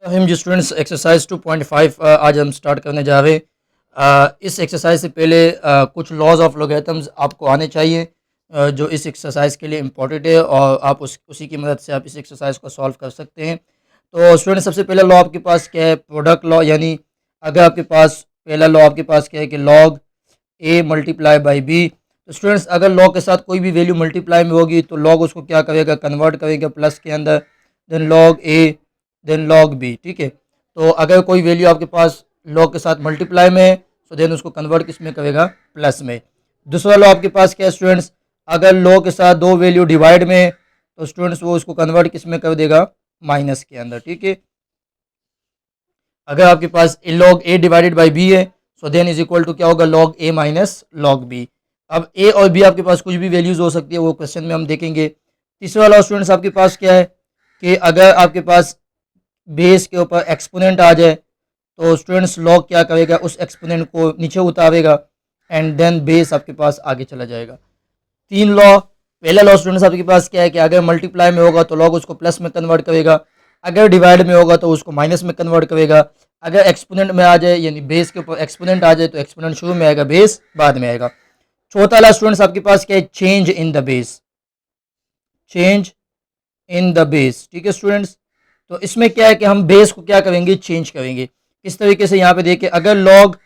हम जो students exercise 2.5 आज हम स्टार्ट करने जा रहे हैं। इस एक्सरसाइज से पहले कुछ लॉज ऑफ लोगैरिथम्स आपको आने चाहिए, जो इस एक्सरसाइज के लिए इम्पोर्टेंट है और आप उसी की मदद से आप इस एक्सरसाइज को सॉल्व कर सकते हैं। तो स्टूडेंट सबसे पहला लॉ आपके पास क्या है? Product law. यानी अगर आपके पास पहला लॉ आपके पास क्या है कि log a multiply by b. तो स्टूडेंट्स अगर लॉग के साथ कोई भी वैल्यू मल्टीप्लाई में होगी तो लॉग उसको क्या करेगा? कन्वर्ट करेगा प्लस के अंदर, then log a, then log b. ठीक है, तो अगर कोई वैल्यू आपके पास लॉग के साथ मल्टीप्लाई में है तो देन उसको कन्वर्ट किस में करेगा? प्लस में। दूसरा लॉ आपके पास क्या है स्टूडेंट्स? अगर लॉग के साथ दो वैल्यू डिवाइड में है तो स्टूडेंट्स वो उसको कन्वर्ट किस में कर देगा? माइनस के अंदर। ठीक है, अगर आपके पास log a divided by b है so then is equal to क्या होगा? Log a minus log b. अब ए और बी आपके पास कुछ भी वैल्यूज हो सकती है, वो क्वेश्चन में हम देखेंगे। तीसरा लॉ स्टूडेंट्स आपके पास क्या है कि अगर आपके पास बेस के ऊपर एक्सपोनेंट आ जाए तो स्टूडेंट्स लॉग क्या करेगा? उस एक्सपोनेंट को नीचे उतारेगा एंड देन बेस आपके पास आगे चला जाएगा। तीन लॉ। पहला लॉ स्टूडेंट्स आपके पास क्या है कि अगर मल्टीप्लाई में होगा तो लॉग उसको प्लस में कन्वर्ट करेगा, अगर डिवाइड में होगा तो उसको माइनस में कन्वर्ट करेगा, अगर एक्सपोनेंट में आ जाए यानी बेस के ऊपर एक्सपोनेंट आ जाए तो एक्सपोनेंट शुरू में आएगा, बेस बाद में आएगा। चौथा लॉ स्टूडेंट्स आपके पास क्या है? Change in the base. Change in the base. ठीक है स्टूडेंट्स, तो इसमें क्या है कि हम बेस को क्या करेंगे? चेंज करेंगे। इस तरीके से यहाँ पे देखिए, अगर लॉग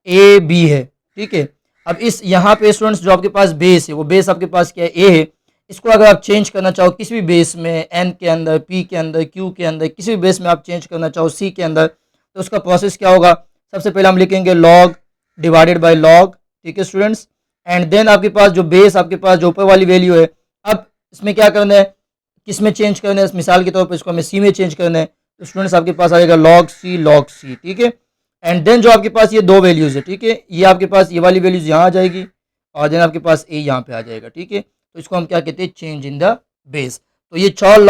ए बी है, ठीक है, अब इस यहाँ पे स्टूडेंट्स जो आपके पास बेस है वो बेस आपके पास क्या है? ए है। इसको अगर आप चेंज करना चाहो किसी भी बेस में, एन के अंदर, पी के अंदर, क्यू के अंदर, किसी भी बेस में आप चेंज करना चाहो, सी के अंदर, तो उसका प्रोसेस क्या होगा? सबसे पहले हम लिखेंगे लॉग डिवाइडेड बाई लॉग। ठीक है स्टूडेंट्स, एंड देन आपके पास जो बेस आपके पास जो ऊपर वाली वैल्यू है, अब इसमें क्या करना है? किस में चेंज करना है? मिसाल के तौर पर इसको हमें सी में चेंज करना है, तो स्टूडेंट्स आपके पास आएगा लॉग सी, लॉग सी। ठीक है, एंड देन जो आपके पास ये दो वैल्यूज है, ठीक है, ये आपके पास ये वाली वैल्यूज यहाँ आ जाएगी और देन आपके पास ए यहाँ पे आ जाएगा। ठीक है, तो इसको हम क्या कहते हैं? Change in the base. तो ये चार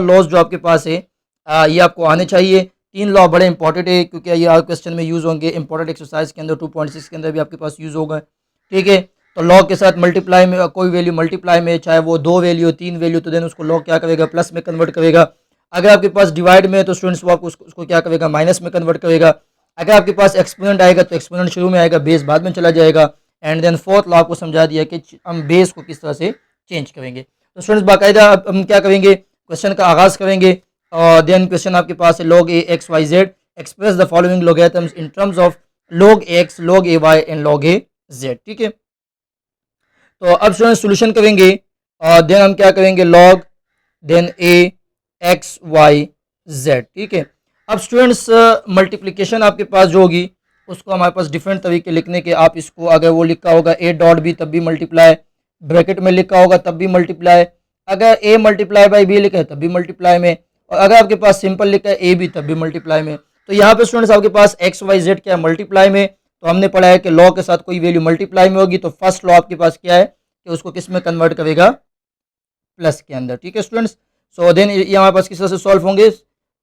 लॉज जो आपके पास है ये आपको आने चाहिए। तीन लॉ बड़े इंपॉर्टेंट है क्योंकि ये हर क्वेश्चन में यूज होंगे, इंपॉर्टेंट एक्सरसाइज के अंदर 2.6 के अंदर भी आपके पास यूज होगा। ठीक है, तो लॉग के साथ मल्टीप्लाई में कोई वैल्यू मल्टीप्लाई में, चाहे वो दो वैल्यू तीन वैल्यू, तो देन उसको लॉग क्या करेगा? प्लस में कन्वर्ट करेगा। अगर आपके पास डिवाइड में है तो स्टूडेंट्स वो आपको उसको क्या करेगा? माइनस में कन्वर्ट करेगा। अगर आपके पास एक्सपोनेंट आएगा तो एक्सपोनेंट शुरू में आएगा, बेस बाद में चला जाएगा। एंड देन फोर्थ लॉ आपको समझा दिया कि हम बेस को किस तरह से चेंज करेंगे। तो स्टूडेंट्स बाकायदा हम क्या करेंगे? क्वेश्चन का आगाज करेंगे और देन क्वेश्चन आपके पास है log a x y z, express the following logarithms in terms of log x, log A y and log a z. ठीक है, तो अब स्टूडेंट सोल्यूशन करेंगे और देन हम क्या करेंगे? Log then a x y Z. ठीक है, अब स्टूडेंट्स मल्टीप्लिकेशन आपके पास जो होगी उसको हमारे पास डिफरेंट तरीके लिखने के। आप इसको अगर वो लिखा होगा ए डॉट बी तब भी मल्टीप्लाई, ब्रैकेट में लिखा होगा तब भी मल्टीप्लाई, अगर ए मल्टीप्लाई बाई बी लिखा है तब भी मल्टीप्लाई में, और अगर आपके पास सिंपल लिखा है ए बी तब भी मल्टीप्लाई में। तो यहाँ पे स्टूडेंट्स आपके पास एक्स वाई जेड क्या है? मल्टीप्लाई में। तो हमने पढ़ा है कि लॉ के साथ कोई वैल्यू मल्टीप्लाई में होगी तो फर्स्ट लॉ आपके पास क्या है कि उसको किस में कन्वर्ट करेगा? प्लस के अंदर। ठीक है स्टूडेंट्स, सो देन ये हमारे पास किस तरह से सॉल्व होंगे?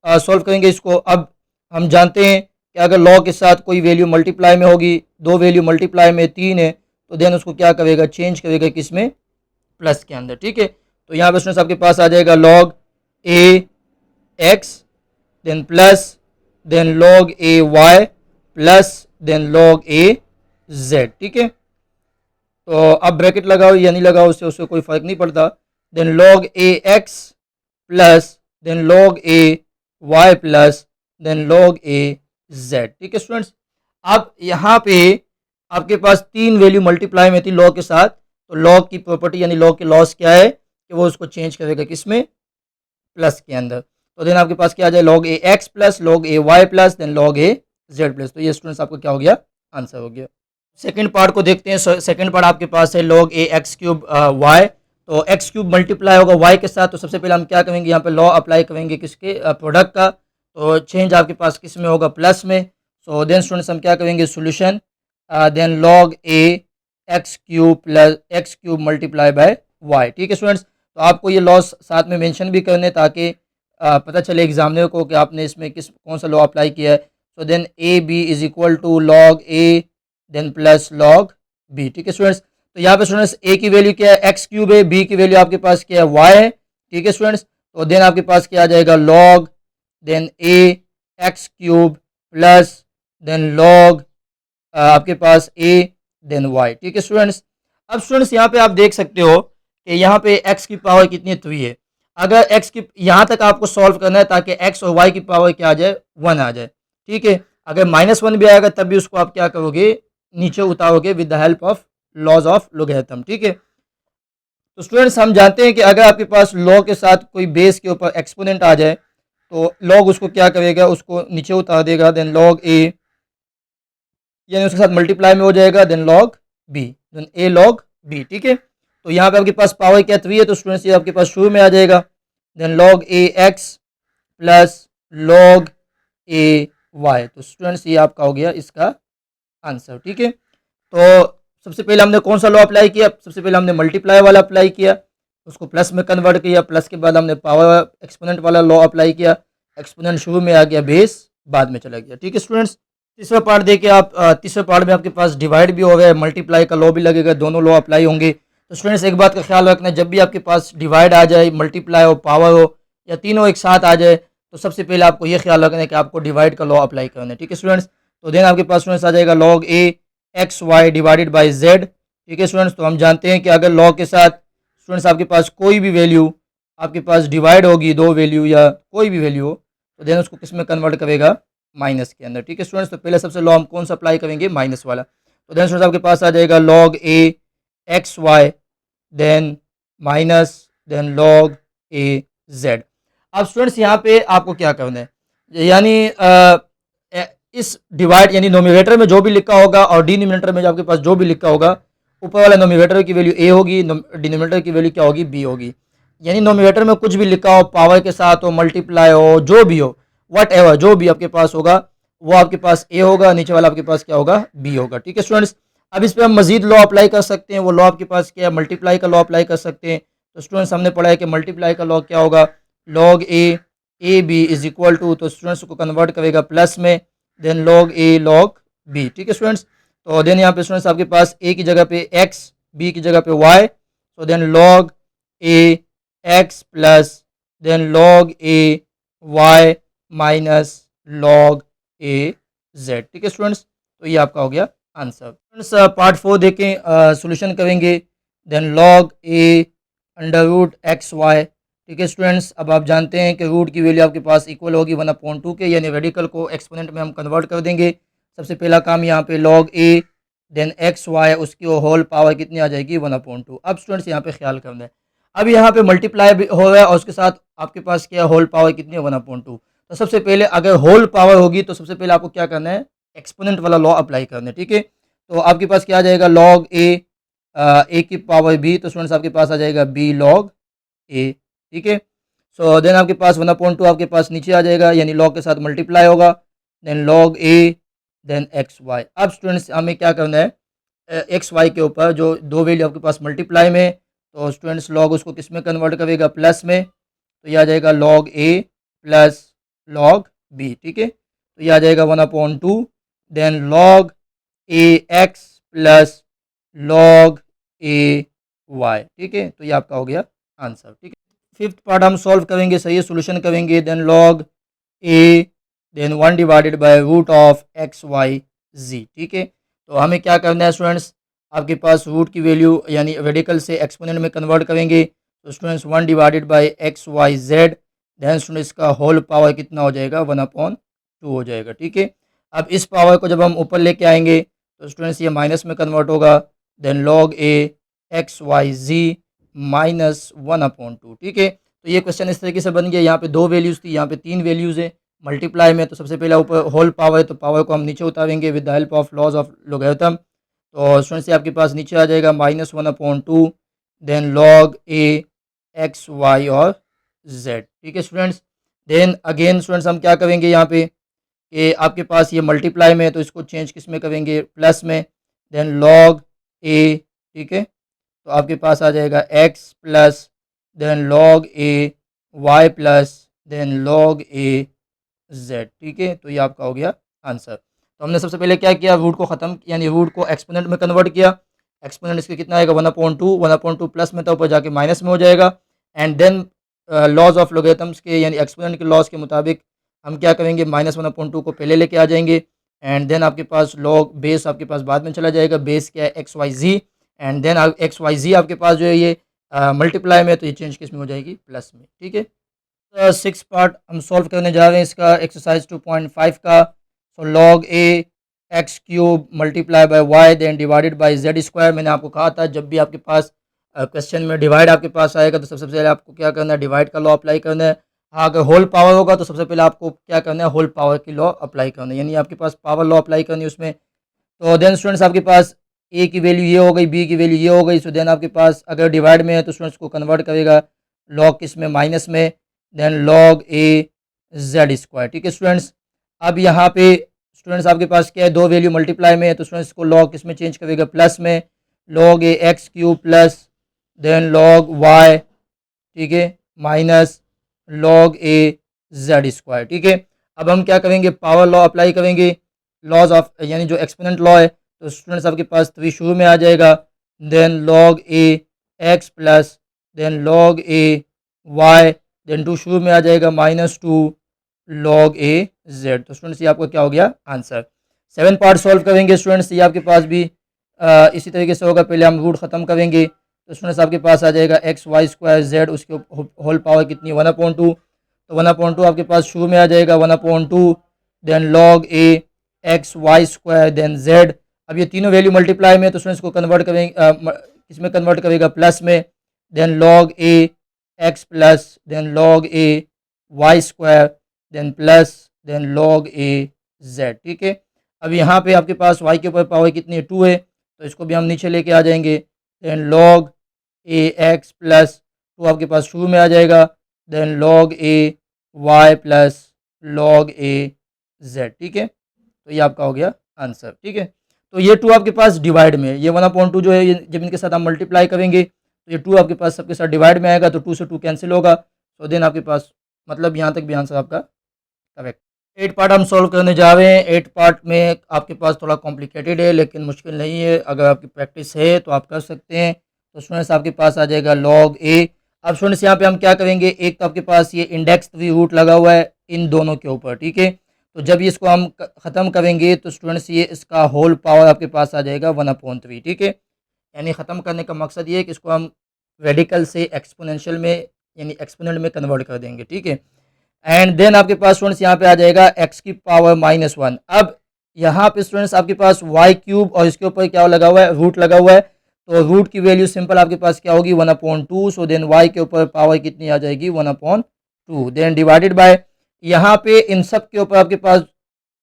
सॉल्व करेंगे इसको। अब हम जानते हैं कि अगर लॉ के साथ कोई वैल्यू मल्टीप्लाई में होगी, दो वैल्यू मल्टीप्लाई में, तीन है, तो देन उसको क्या करेगा? चेंज करेगा किस में? प्लस के अंदर। ठीक है, तो यहाँ पर स्टूडेंट्स आपके पास आ जाएगा log a x, then plus, then log A y, plus then log a z. ठीक है, तो अब ब्रैकेट लगाओ या नहीं लगाओ उससे उससे कोई फर्क नहीं पड़ता। Then log a x plus then log A y plus then log a z. ठीक है स्टूडेंट्स, अब यहाँ पे आपके पास तीन वैल्यू मल्टीप्लाई में थी लॉग के साथ, तो लॉग की प्रॉपर्टी यानी लॉग के लॉस क्या है कि वो उसको चेंज करेगा किस में? प्लस के अंदर। तो देन आपके पास क्या आ जाए? Log a x plus log A y plus then log a Z plus. तो ये स्टूडेंट्स आपको क्या हो गया? आंसर हो गया। सेकंड पार्ट को देखते हैं। सेकंड पार्ट आपके पास है log a x cube Y. तो एक्स क्यूब मल्टीप्लाई होगा वाई के साथ, तो सबसे पहले हम क्या करेंगे? यहाँ पे लॉ अप्लाई करेंगे किसके? प्रोडक्ट का। तो चेंज आपके पास किस में होगा? प्लस में। सो देन स्टूडेंट्स हम क्या करेंगे? Solution then log a x cube plus x cube multiply by y. ठीक है स्टूडेंट्स, तो आपको ये लॉस साथ में मेंशन भी करने ताकि पता चले एग्जामिनर को कि आपने इसमें कौन सा लॉ अप्लाई किया है। So then a b is equal to log a then plus log b. ठीक है स्टूडेंट्स, तो यहाँ पे स्टूडेंट्स ए की वैल्यू क्या है? एक्स क्यूब है, बी की वैल्यू आपके पास क्या है? वाई है। ठीक है स्टूडेंट्स, तो देन आपके पास क्या आ जाएगा? Log then a x cube plus then log आपके पास ए देन वाई। ठीक है स्टूडेंट्स। अब स्टूडेंट्स यहाँ पे आप देख सकते हो कि यहाँ पे एक्स की पावर कितनी 3 है। अगर एक्स की यहाँ तक आपको सॉल्व करना है ताकि एक्स और वाई की पावर क्या आ जाए, 1 आ जाए। ठीक है, अगर -1 भी आएगा तब भी उसको आप क्या करोगे, नीचे उतारोगे with the help of laws of logarithm. ठीक है, तो स्टूडेंट्स हम जानते हैं कि अगर आपके पास लॉग के साथ कोई बेस के ऊपर एक्सपोनेंट आ जाए तो लॉग उसको क्या करेगा, उसको नीचे उतार देगा, देन लॉग ए यानी उसके साथ मल्टीप्लाई में हो जाएगा, देन लॉग बी, देन ए लॉग बी। ठीक है, तो यहाँ पे आपके पास पावर क्या 3 है, तो स्टूडेंट्स ये आपके पास शुरू में आ जाएगा, then log a x plus log A Y. तो स्टूडेंट्स ये आपका हो गया इसका आंसर। ठीक है, तो सबसे पहले हमने कौन सा लॉ अप्लाई किया, सबसे पहले हमने मल्टीप्लाई वाला अप्लाई किया, उसको प्लस में कन्वर्ट किया, प्लस के बाद हमने पावर एक्सपोनेंट वाला लॉ अप्लाई किया, एक्सपोनेंट शुरू में आ गया, बेस बाद में चला गया। ठीक है स्टूडेंट्स, तीसरा पार्ट देखिए आप, तीसरे पार्ट में आपके पास डिवाइड भी हो गया, मल्टीप्लाई का लॉ भी लगेगा, दोनों लॉ अप्लाई होंगे। तो स्टूडेंट्स एक बात का ख्याल रखना, जब भी आपके पास डिवाइड आ जाए, मल्टीप्लाई हो, पावर हो, या तीनों एक साथ आ जाए, तो सबसे पहले आपको ये ख्याल रखना है कि आपको डिवाइड का लॉ अप्लाई करना है। ठीक है स्टूडेंट्स, तो देन आपके पास स्टूडेंट्स आ जाएगा log a x y divided by z. ठीक है स्टूडेंट्स, तो हम जानते हैं कि अगर लॉग के साथ स्टूडेंट्स आपके पास कोई भी वैल्यू आपके पास डिवाइड होगी, दो वैल्यू या कोई भी वैल्यू हो, तो देन उसको किस में कन्वर्ट करेगा, माइनस के अंदर। ठीक है स्टूडेंट्स, तो पहले सबसे लॉ हम कौन सा अप्लाई करेंगे, माइनस वाला। तो देन स्टूडेंट्स आपके पास आ जाएगा log a x y then minus then log a z. अब स्टूडेंट्स यहाँ पे आपको क्या करना है, यानी इस डिवाइड यानी नोमिनेटर में जो भी लिखा होगा और डिनोमिनेटर में जो आपके पास जो भी लिखा होगा, ऊपर वाला नोमिनेटर की वैल्यू ए होगी, डिनोमिनेटर की वैल्यू क्या होगी, बी होगी। यानी नोमिनेटर में कुछ भी लिखा हो, पावर के साथ हो, मल्टीप्लाई हो, जो भी हो, वट एवर जो भी आपके पास होगा वो आपके पास ए होगा, नीचे वाला आपके पास क्या होगा, बी होगा। ठीक है स्टूडेंट्स, अब इस पर हम मजीद लॉ अप्लाई कर सकते हैं, वो लॉ आपके पास क्या है, मल्टीप्लाई का लॉ अप्लाई कर सकते हैं। तो स्टूडेंट्स हमने पढ़ा है कि मल्टीप्लाई का लॉ क्या होगा, log a b is equal to, तो स्टूडेंट्स को कन्वर्ट करेगा प्लस में, then log a log b. ठीक है स्टूडेंट्स, तो देन यहाँ पे स्टूडेंट्स आपके पास ए की जगह पे एक्स, बी की जगह पे वाई, तो then log a x plus then log A Y minus log a z. ठीक है स्टूडेंट्स, तो ये आपका हो गया आंसर। स्टूडेंट्स पार्ट 4 देखें, सोल्यूशन करेंगे, then log A under root x Y. ठीक है स्टूडेंट्स, अब आप जानते हैं कि रूट की वैल्यू आपके पास इक्वल होगी 1/2 के, यानी रेडिकल को एक्सपोनेंट में हम कन्वर्ट कर देंगे। सबसे पहला काम यहाँ पे log a then x Y, उसकी होल पावर कितनी आ जाएगी, 1/2। अब स्टूडेंट्स यहाँ पे ख्याल करना है, अब यहाँ पे मल्टीप्लाई भी हो रहा है और उसके साथ आपके पास क्या होल पावर कितनी है, 1/2। तो सबसे पहले अगर होल पावर होगी तो सबसे पहले आपको क्या करना है, एक्सपोनेंट वाला लॉ अप्लाई करना है। ठीक है, तो आपके पास क्या आ जाएगा, लॉग ए की पावर बी, तो स्टूडेंट्स आपके पास आ जाएगा बी लॉग ए। ठीक है, सो देन आपके पास 1/2 आपके पास नीचे आ जाएगा, यानी लॉग के साथ मल्टीप्लाई होगा, then log a then x Y. अब स्टूडेंट्स हमें क्या करना है, एक्स वाई के ऊपर जो दो वैल्यू आपके पास मल्टीप्लाई में, तो स्टूडेंट्स लॉग उसको किस में कन्वर्ट करेगा, प्लस में, तो ये आ जाएगा लॉग ए प्लस लॉग बी। ठीक है, तो ये आ जाएगा 1/2 then log a x plus log A Y. ठीक है, तो ये आपका हो गया आंसर। ठीक है, फिफ्थ पार्ट हम सॉल्व करेंगे, सही है, सोल्यूशन करेंगे, then log a then 1 divided by root of x y z. ठीक है, तो हमें क्या करना है स्टूडेंट्स, आपके पास रूट की वैल्यू यानी रेडिकल से एक्सपोनेंट में कन्वर्ट करेंगे, तो students 1 divided by x y z, then students का होल पावर कितना हो जाएगा, 1/2 हो जाएगा। ठीक है, अब इस पावर को जब हम ऊपर लेके आएंगे तो स्टूडेंट्स ये माइनस में कन्वर्ट होगा, then log a x y जी -1/2। ठीक है, तो ये क्वेश्चन इस तरीके से बन गया, यहाँ पे दो वैल्यूज़ थी, यहाँ पे तीन वैल्यूज़ है मल्टीप्लाई में, तो सबसे पहले ऊपर होल पावर है तो पावर को हम नीचे उतारेंगे with the help of laws of logarithm. तो स्टूडेंट्स आपके पास नीचे आ जाएगा -1/2 then log a x y और जेड। ठीक है स्टूडेंट्स, देन अगेन स्टूडेंट्स हम क्या करेंगे यहाँ पे कि आपके पास ये मल्टीप्लाई में है तो इसको चेंज किस में करेंगे, प्लस में, देन लॉग ए। ठीक है, तो आपके पास आ जाएगा x plus then log A y plus then log a z. ठीक है, तो ये आपका हो गया आंसर। तो हमने सबसे पहले क्या किया, रूट को ख़त्म यानी रूट को एक्सपोनेंट में कन्वर्ट किया, एक्सपोनेंट इसके कितना आएगा, 1/2 प्लस में था, ऊपर जाके माइनस में हो जाएगा, एंड देन लॉज ऑफ लोगेरिथम्स के यानी एक्सपोनेंट के लॉज के मुताबिक हम क्या करेंगे, -1/2 को पहले लेके आ जाएंगे एंड देन आपके पास लॉग बेस आपके पास बाद में चला जाएगा। बेस क्या है, x y z, and then x y z आपके पास जो है ये मल्टीप्लाई में, तो ये चेंज किस में हो जाएगी, प्लस में। ठीक है, तो 6 पार्ट हम सॉल्व करने जा रहे हैं इसका, एक्सरसाइज 2.5 का। So log a x cube multiply by Y then divided by z square. मैंने आपको कहा था जब भी आपके पास क्वेश्चन में डिवाइड आपके पास आएगा तो सबसे पहले आपको क्या करना है, डिवाइड का लॉ अप्लाई करना है। हाँ, अगर होल पावर होगा तो सबसे पहले आपको क्या करना है, होल पावर की लॉ अप्लाई करना है, यानी आपके पास पावर लॉ अप्लाई करनी है उसमें। तो देन स्टूडेंट्स आपके पास ए की वैल्यू ये हो गई, बी की वैल्यू ये हो गई। सो देन आपके पास अगर डिवाइड में है तो स्टूडेंट्स को कन्वर्ट करेगा लॉग किस में, माइनस में, then log a z square. ठीक है स्टूडेंट्स, अब यहाँ पे स्टूडेंट्स आपके पास क्या है, दो वैल्यू मल्टीप्लाई में है तो स्टूडेंट्स को लॉग किस में चेंज करेगा, प्लस में, log a x cube plus then log y, ठीक है, minus log a z square. ठीक है, अब हम क्या करेंगे, पावर लॉ अप्लाई करेंगे, लॉज ऑफ यानी जो एक्सपोनेंट लॉ है। तो स्टूडेंट्स आपके पास 3 शुरू में आ जाएगा, then log a x plus then log A Y, then 2 शुरू में आ जाएगा, -2 लॉग ए जेड। तो स्टूडेंट्स ये आपका क्या हो गया, आंसर। 7 पार्ट सॉल्व करेंगे स्टूडेंट्स, ये आपके पास भी इसी तरीके से होगा। पहले हम रूट ख़त्म करेंगे तो स्टूडेंट्स आपके पास आ जाएगा एक्स वाई स्क्वायर जेड, उसके होल पावर कितनी, 1/2। तो 1/2 आपके पास शुरू में आ जाएगा, 1/2 then log a x y square then z. अब ये तीनों वैल्यू मल्टीप्लाई में, तो स्टूडेंट्स को कन्वर्ट करेंगे, किसमें कन्वर्ट करेगा, प्लस में, then log a x plus then log A y square then plus then log a z. ठीक है, अब यहाँ पे आपके पास वाई के ऊपर पावर कितनी है, 2 है, तो इसको भी हम नीचे लेके आ जाएंगे। Then log a x plus 2 आपके पास शुरू में आ जाएगा, then log A y plus log a z. ठीक है, तो ये आपका हो गया आंसर। ठीक है, तो ये 2 आपके पास डिवाइड में है, ये 1/2 जो है, ये जब इनके साथ हम मल्टीप्लाई करेंगे तो ये 2 आपके पास सबके साथ डिवाइड में आएगा, तो 2 से 2 कैंसिल होगा। तो देन आपके पास मतलब यहाँ तक भी आंसर आपका करेक्ट। 8 पार्ट हम सॉल्व करने जा रहे हैं। 8 पार्ट में आपके पास थोड़ा कॉम्प्लिकेटेड है लेकिन मुश्किल नहीं है, अगर आपकी प्रैक्टिस है तो आप कर सकते हैं। तो स्टूडेंट्स आपके पास आ जाएगा लॉग ए। अब स्टूडेंट्स यहाँ पे हम क्या करेंगे, एक तो आपके पास ये इंडेक्स 3 रूट लगा हुआ है इन दोनों के ऊपर। ठीक है, तो जब ये इसको हम ख़त्म करेंगे तो स्टूडेंट्स ये इसका होल पावर आपके पास आ जाएगा 1/3। ठीक है, यानी ख़त्म करने का मकसद ये है कि इसको हम रेडिकल से एक्सपोनेंशियल में यानी एक्सपोनेंट में कन्वर्ट कर देंगे। ठीक है, एंड देन आपके पास स्टूडेंट्स यहाँ पे आ जाएगा एक्स की पावर -1। अब यहाँ पे स्टूडेंट्स आपके पास वाई क्यूब और इसके ऊपर क्या लगा हुआ है, रूट लगा हुआ है, तो रूट की वैल्यू सिंपल आपके पास क्या होगी, 1/2। सो देन वाई के ऊपर पावर कितनी आ जाएगी, 1/2, देन डिवाइडेड बाय, यहाँ पे इन सब के ऊपर आपके पास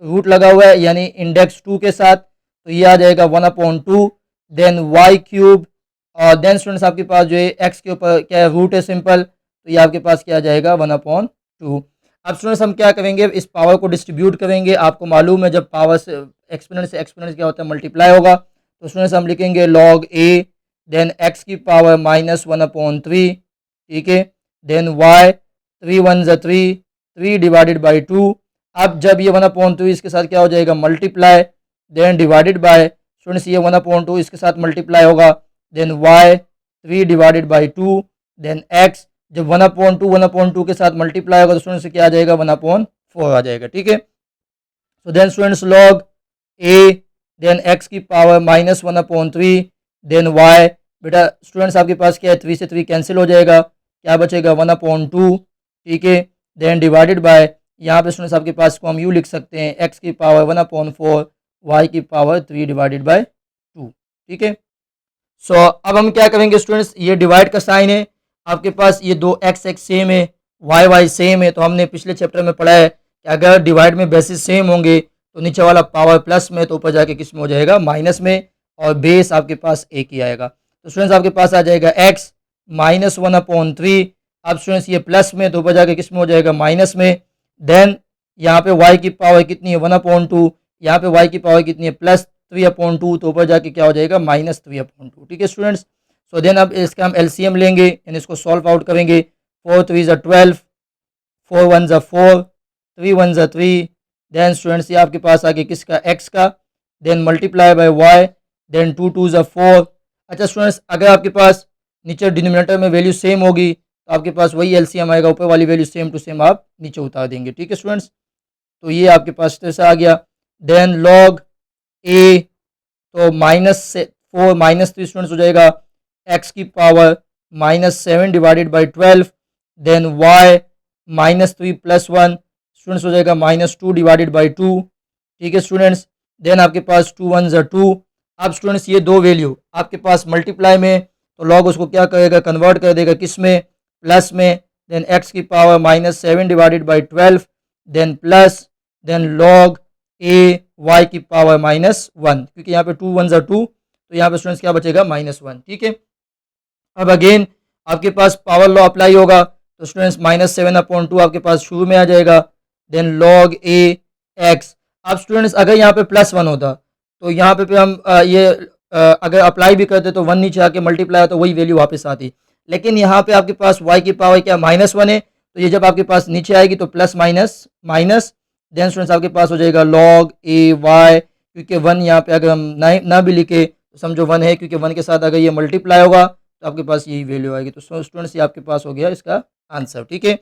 रूट लगा हुआ है यानी इंडेक्स 2 के साथ, तो ये आ जाएगा 1/2, देन वाई क्यूब, और देन स्टूडेंट्स आपके पास जो है एक्स के ऊपर क्या है, रूट है सिंपल, तो ये आपके पास क्या आ जाएगा, 1/2। अब स्टूडेंट्स हम क्या करेंगे, इस पावर को डिस्ट्रीब्यूट करेंगे। आपको मालूम है जब पावर से एक्सपोनेंट क्या होता है, मल्टीप्लाई होगा। तो स्टूडेंट्स हम लिखेंगे लॉग ए देन एक्स की पावर -1/3। ठीक है, देन वाई 3 1 3, 3 डिवाइडेड बाई 2। अब जब ये 1/3 इसके साथ क्या हो जाएगा, multiply, then divided by, students ये 1/2 इसके साथ मल्टीप्लाई होगा, then Y 3 divided by 2, then X जब 1/2 के साथ मल्टीप्लाई होगा तो स्टूडेंट्स क्या आ जाएगा, 1/4 आ जाएगा। ठीक है, so then students log a then X की पावर -1/3 देन वाई, बेटा स्टूडेंट्स आपके पास क्या है, 3 से 3 कैंसिल हो जाएगा, क्या बचेगा, 1/2। ठीक है, देन डिवाइडेड बाय, यहाँ पे स्टूडेंट्स आपके पास को हम यू लिख सकते हैं, एक्स की पावर 1/4 वाई की पावर 3 डिवाइडेड बाय 2। ठीक है, सो अब हम क्या करेंगे स्टूडेंट्स, ये डिवाइड का साइन है आपके पास, ये दो एक्स एक्स सेम है, वाई वाई सेम है। तो हमने पिछले चैप्टर में पढ़ा है कि अगर डिवाइड में बेसिस सेम होंगे तो नीचे वाला पावर प्लस में, तो ऊपर जाके किस में हो जाएगा, माइनस में, और बेस आपके पास एक ही आएगा। तो स्टूडेंट्स आपके पास आ जाएगा एक्स -1/3। अब स्टूडेंट्स ये प्लस में, तो ऊपर जाके किस में हो जाएगा, माइनस में। देन यहाँ पे वाई की पावर कितनी है, 1/2, यहाँ पे वाई की पावर कितनी है, +3/2, तो ऊपर जाके क्या हो जाएगा, -3/2। ठीक है स्टूडेंट्स, सो देन अब इसका हम एलसीएम लेंगे यानी इसको सॉल्व आउट करेंगे। 4 3 12, 4 1 4, 3 1 3, देन स्टूडेंट्स ये आपके पास आगे किसका, एक्स का, then multiply by Y, then 2 2 4। अच्छा स्टूडेंट्स, अगर आपके पास नीचे डिनोमिनेटर में वैल्यू सेम होगी तो आपके पास वही एलसीएम आएगा, ऊपर वाली वैल्यू सेम टू सेम आप नीचे उतार देंगे। ठीक है स्टूडेंट्स, तो ये आपके पास इस तरह से आ गया। देन लॉग ए, तो -4 -3 स्टूडेंट्स हो जाएगा एक्स की power -7 divided by 12। Then Y -3 + 1 students हो जाएगा -2 डिवाइडेड बाई 2। ठीक है स्टूडेंट्स। देन आपके पास 2 1 ज़ा 2। अब स्टूडेंट्स ये दो वैल्यू आपके पास मल्टीप्लाई में, तो लॉग उसको क्या करेगा, कन्वर्ट कर देगा किस में, प्लस में। देन एक्स की power -7 divided by 12, then plus, then log A Y की पावर -1, क्योंकि यहाँ पे 2 1 ज़ा 2, तो यहाँ पे स्टूडेंट्स क्या बचेगा, -1। ठीक है। अब अगेन आपके पास पावर लॉ अप्लाई होगा, तो स्टूडेंट्स -7/2 आपके पास शुरू में आ जाएगा। Then log a x. अब स्टूडेंट्स अगर यहाँ पे +1 होता, तो यहाँ पे हम अगर अप्लाई भी करते तो 1 नीचे आके मल्टीप्लाई तो वही वैल्यू वापस आती। लेकिन यहाँ पे आपके पास y की पावर क्या -1 है, तो ये जब आपके पास नीचे आएगी तो plus minus minus, then students आपके पास हो जाएगा लॉग ए वाई, क्योंकि 1 यहाँ पे अगर हम ना भी लिखे तो समझो 1 है, क्योंकि 1 के साथ अगर ये मल्टीप्लाई होगा तो आपके पास यही वैल्यू आएगी। तो स्टूडेंट्स ये आपके पास हो गया इसका आंसर। ठीक है।